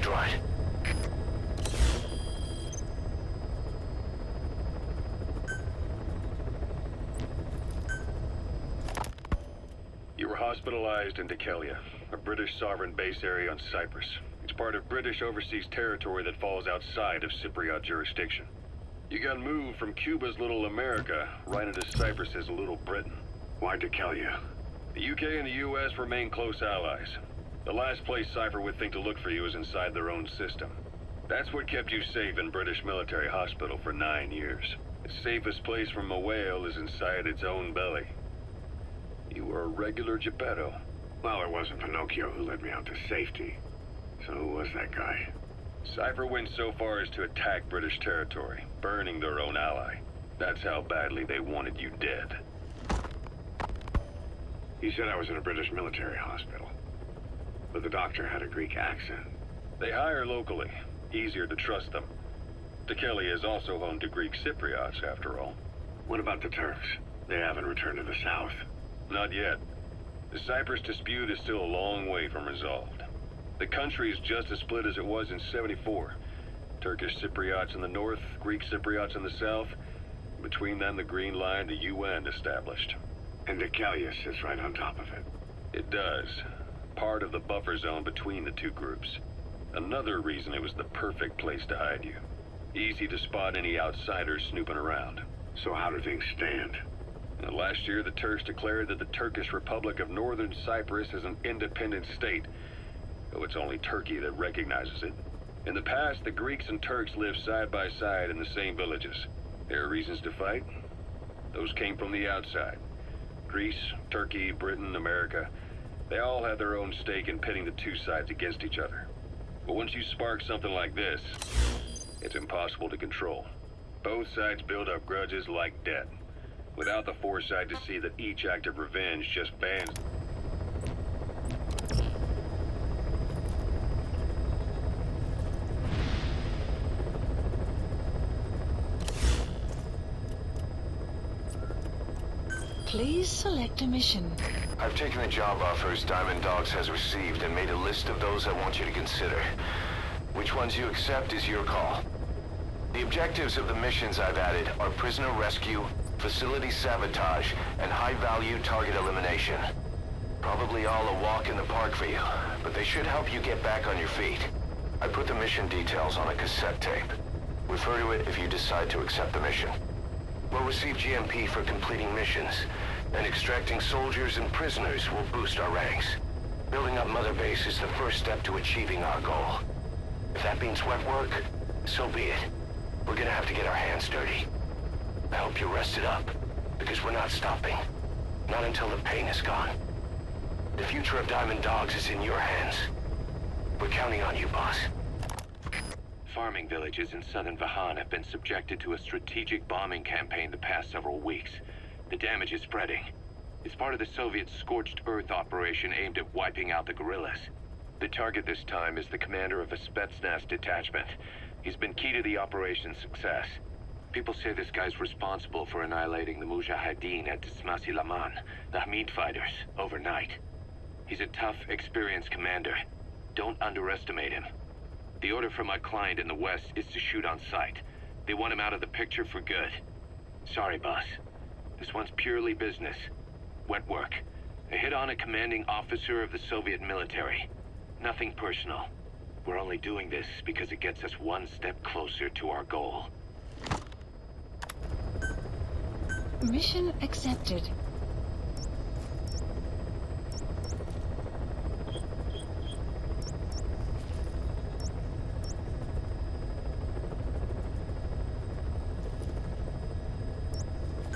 droid. You were hospitalized in Dekelia, a British sovereign base area on Cyprus. It's part of British overseas territory that falls outside of Cypriot jurisdiction. You got moved from Cuba's Little America right into Cyprus's Little Britain. Why Dekelia? The UK and the US remain close allies. The last place Cypher would think to look for you is inside their own system. That's what kept you safe in British military hospital for 9 years. The safest place from a whale is inside its own belly. You were a regular Geppetto. Well, it wasn't Pinocchio who led me out to safety. So who was that guy? Cypher went so far as to attack British territory, burning their own ally. That's how badly they wanted you dead. He said I was in a British military hospital. But the doctor had a Greek accent. They hire locally. Easier to trust them. Dekelia is also home to Greek Cypriots, after all. What about the Turks? They haven't returned to the south. Not yet. The Cyprus dispute is still a long way from resolved. The country is just as split as it was in '74. Turkish Cypriots in the north, Greek Cypriots in the south. Between them, the Green Line, the UN established. And Dekelia sits right on top of it. It does. Part of the buffer zone between the two groups. Another reason it was the perfect place to hide you. Easy to spot any outsiders snooping around. So how do things stand? Last year, the Turks declared that the Turkish Republic of Northern Cyprus is an independent state, though it's only Turkey that recognizes it. In the past, the Greeks and Turks lived side by side in the same villages. There are reasons to fight. Those came from the outside. Greece, Turkey, Britain, America, they all had their own stake in pitting the two sides against each other. But once you spark something like this, it's impossible to control. Both sides build up grudges like debt, without the foresight to see that each act of revenge just fans. Please select a mission. I've taken the job offers Diamond Dogs has received and made a list of those I want you to consider. Which ones you accept is your call. The objectives of the missions I've added are prisoner rescue, facility sabotage, and high-value target elimination. Probably all a walk in the park for you, but they should help you get back on your feet. I put the mission details on a cassette tape. Refer to it if you decide to accept the mission. We'll receive GMP for completing missions, and extracting soldiers and prisoners will boost our ranks. Building up Mother Base is the first step to achieving our goal. If that means wet work, so be it. We're gonna have to get our hands dirty. I hope you're rested up, because we're not stopping. Not until the pain is gone. The future of Diamond Dogs is in your hands. We're counting on you, boss. Farming villages in southern Vahan have been subjected to a strategic bombing campaign the past several weeks. The damage is spreading. It's part of the Soviet Scorched Earth operation aimed at wiping out the guerrillas. The target this time is the commander of a Spetsnaz detachment. He's been key to the operation's success. People say this guy's responsible for annihilating the Mujahideen at Tismasi Laman, the Hamid fighters, overnight. He's a tough, experienced commander. Don't underestimate him. The order from my client in the west is to shoot on sight. They want him out of the picture for good. Sorry, boss. This one's purely business. Wet work. A hit on a commanding officer of the Soviet military. Nothing personal. We're only doing this because it gets us one step closer to our goal. Mission accepted.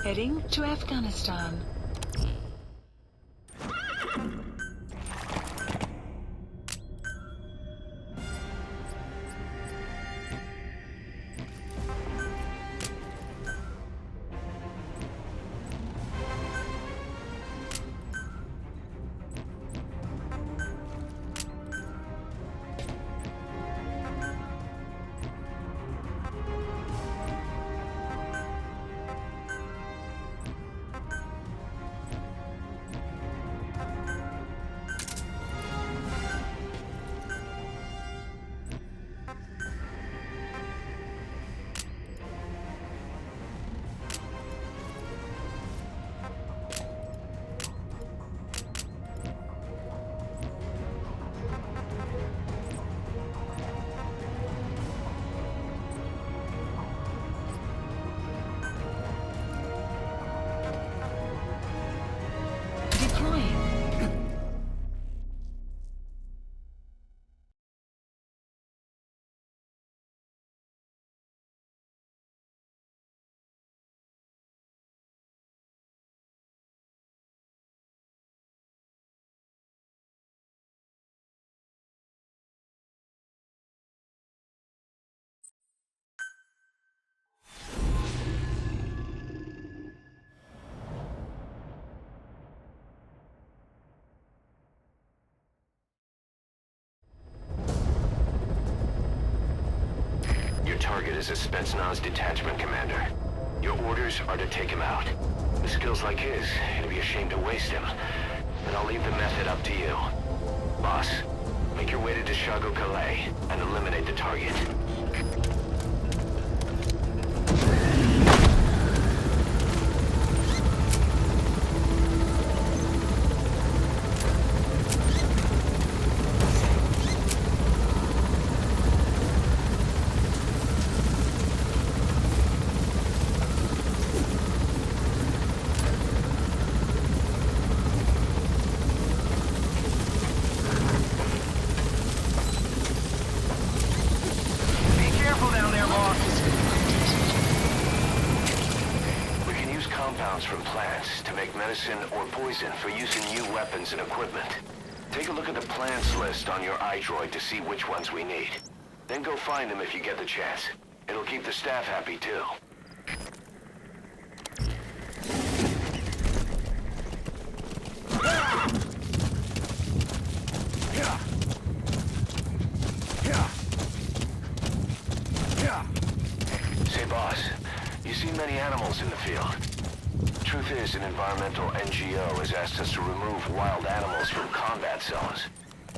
Heading to Afghanistan. as a Spetsnaz detachment commander. Your orders are to take him out. With skills like his, it'd be a shame to waste him. And I'll leave the method up to you. Boss, make your way to Deshago Calais and eliminate the target. From plants to make medicine or poison for use in new weapons and equipment. Take a look at the plants list on your iDroid to see which ones we need. Then go find them if you get the chance. It'll keep the staff happy too. Say, boss, you see many animals in the field. Truth is, an environmental NGO has asked us to remove wild animals from combat zones.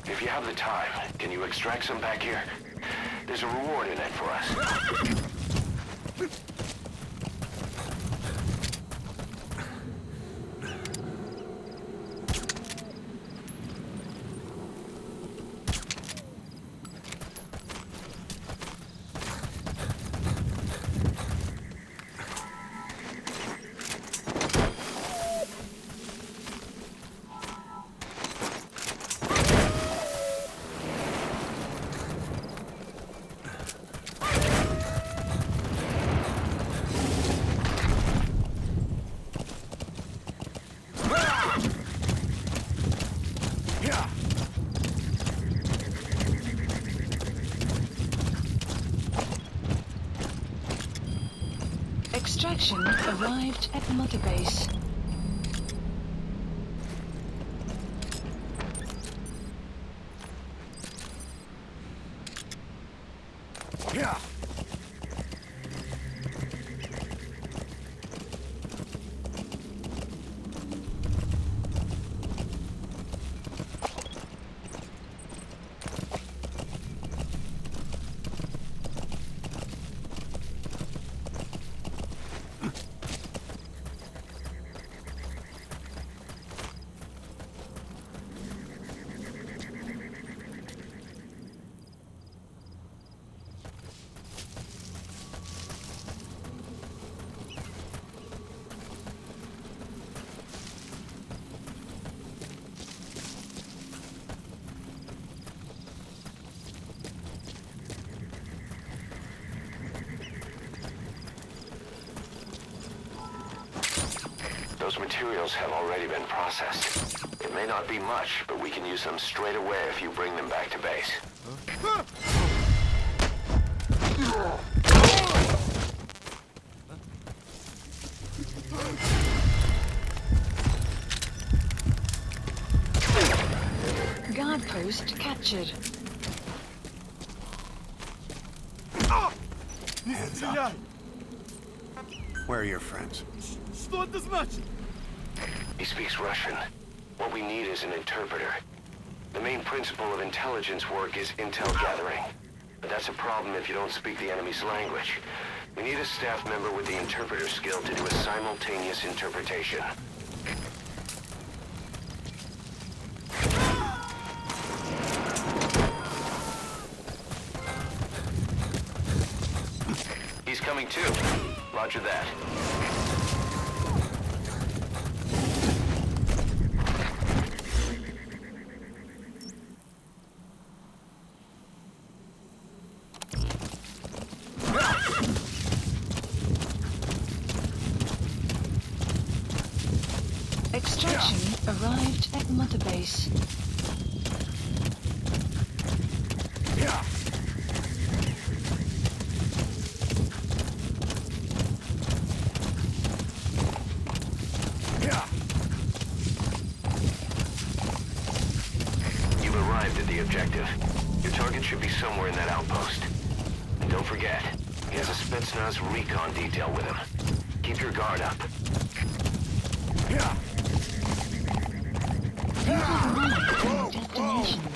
If you have the time, can you extract some back here? There's a reward in it for us. Extraction arrived at Mother Base. Yeah. Those materials have already been processed. It may not be much, but we can use them straight away if you bring them back to base. Guard post captured. Hands up. Where are your friends? He speaks Russian. What we need is an interpreter. The main principle of intelligence work is intel gathering. But that's a problem if you don't speak the enemy's language. We need a staff member with the interpreter skill to do a simultaneous interpretation. He's coming too. Roger that. Extraction arrived at Mother Base. Yeah. You've arrived at the objective. Your target should be somewhere in that outpost. And don't forget, He has a Spetsnaz recon detail with him. Keep your guard up. Destination.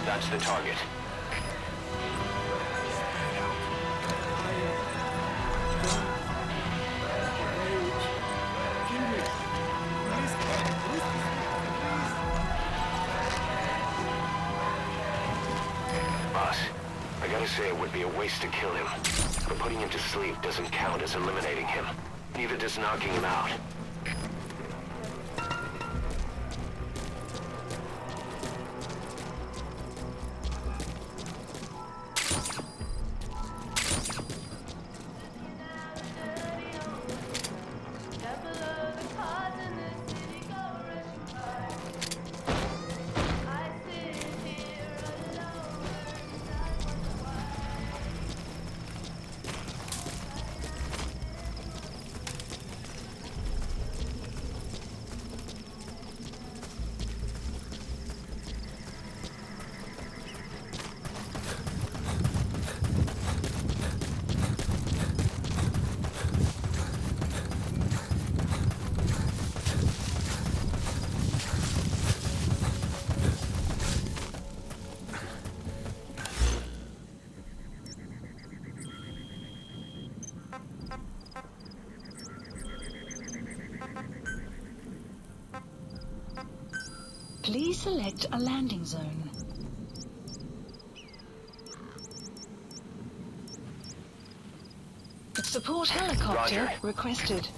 That's the target. Boss, I gotta say it would be a waste to kill him. But putting him to sleep doesn't count as eliminating him. Neither does knocking him out. Please select a landing zone. Support helicopter Roger. requested.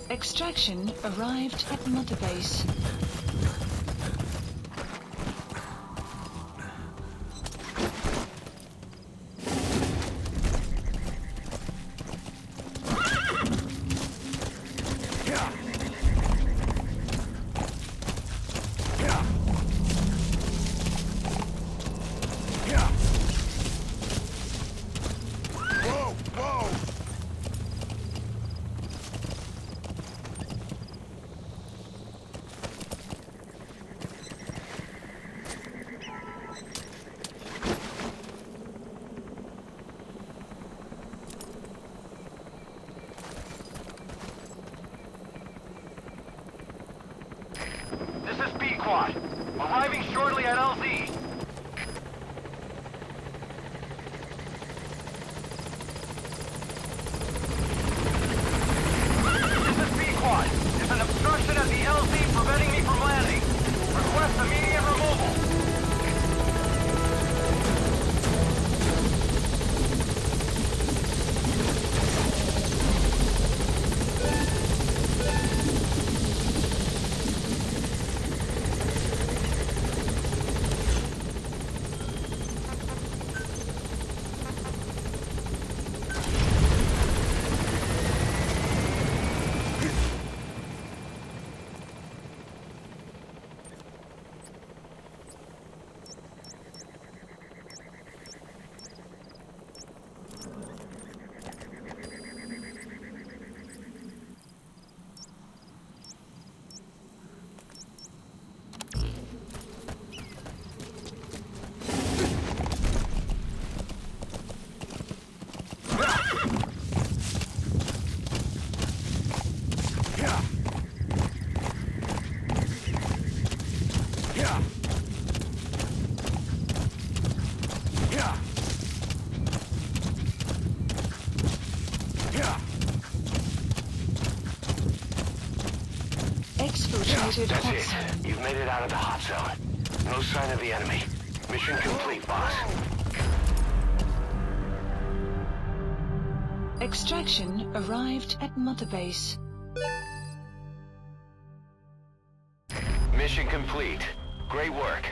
Extraction arrived at Mother Base. squad. Arriving shortly at LZ. This is B squad. There's an obstruction at the LZ preventing me from landing. Request immediate removal. Exfiltrated That's hot it. zone. You've made it out of the hot zone. No sign of the enemy. Mission complete, boss. Extraction arrived at Mother Base. Mission complete. Great work.